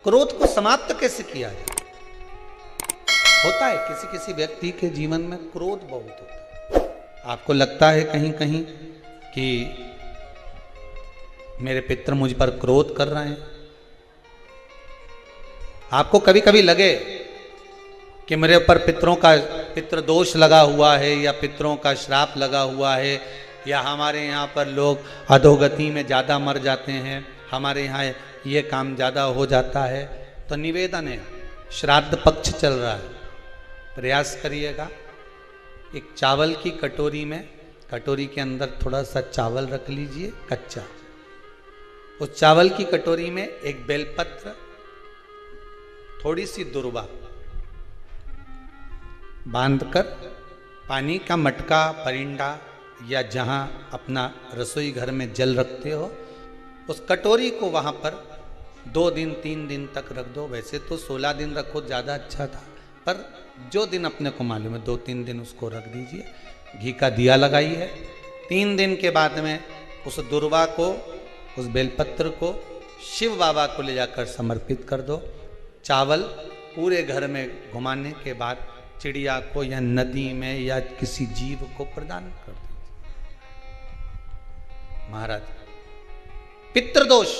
क्रोध को समाप्त कैसे किया जाए? होता है किसी किसी व्यक्ति के जीवन में क्रोध बहुत होता है। आपको लगता है कहीं कहीं कि मेरे पितर मुझ पर क्रोध कर रहे हैं। आपको कभी कभी लगे कि मेरे ऊपर पितृ दोष लगा हुआ है या पितरों का श्राप लगा हुआ है, या हमारे यहाँ पर लोग अधोगति में ज़्यादा मर जाते हैं, हमारे यहाँ ये काम ज़्यादा हो जाता है, तो निवेदन है, श्राद्ध पक्ष चल रहा है, प्रयास करिएगा। एक चावल की कटोरी में, कटोरी के अंदर थोड़ा सा चावल रख लीजिए कच्चा। उस चावल की कटोरी में एक बेलपत्र, थोड़ी सी दुर्वा बांधकर पानी का मटका, परिंडा या जहां अपना रसोई घर में जल रखते हो, उस कटोरी को वहां पर 2 दिन 3 दिन तक रख दो। वैसे तो 16 दिन रखो ज़्यादा अच्छा था, पर जो दिन अपने को मालूम है 2-3 दिन उसको रख दीजिए। घी का दिया लगाइए। 3 दिन के बाद में उस दुर्वा को, उस बेलपत्र को शिव बाबा को ले जाकर समर्पित कर दो। चावल पूरे घर में घुमाने के बाद चिड़िया को या नदी में या किसी जीव को प्रदान कर दीजिए। महाराज, पितृदोष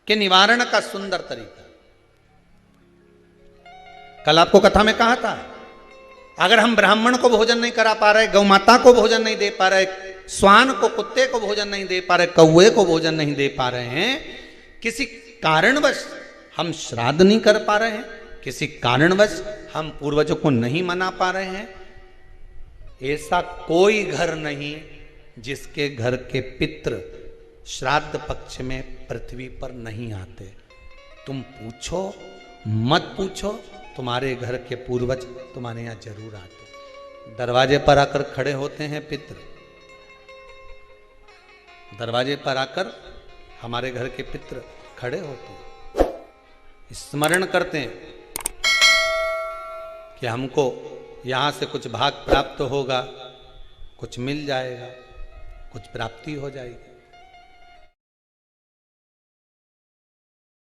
के निवारण का सुंदर तरीका। कल आपको कथा में कहा था, अगर हम ब्राह्मण को भोजन नहीं करा पा रहे, गौ माता को भोजन नहीं दे पा रहे, श्वान को, कुत्ते को भोजन नहीं दे पा रहे, कौवे को भोजन नहीं दे पा रहे हैं, किसी कारणवश हम श्राद्ध नहीं कर पा रहे हैं, किसी कारणवश हम पूर्वजों को नहीं मना पा रहे हैं, ऐसा कोई घर नहीं जिसके घर के पितृ श्राद्ध पक्ष में पृथ्वी पर नहीं आते। तुम पूछो मत पूछो, तुम्हारे घर के पूर्वज तुम्हारे यहां जरूर आते। दरवाजे पर आकर खड़े होते हैं पितृ, दरवाजे पर आकर हमारे घर के पितृ खड़े होते हैं, स्मरण करते हैं कि हमको यहां से कुछ भाग प्राप्त होगा, कुछ मिल जाएगा, कुछ प्राप्ति हो जाएगी।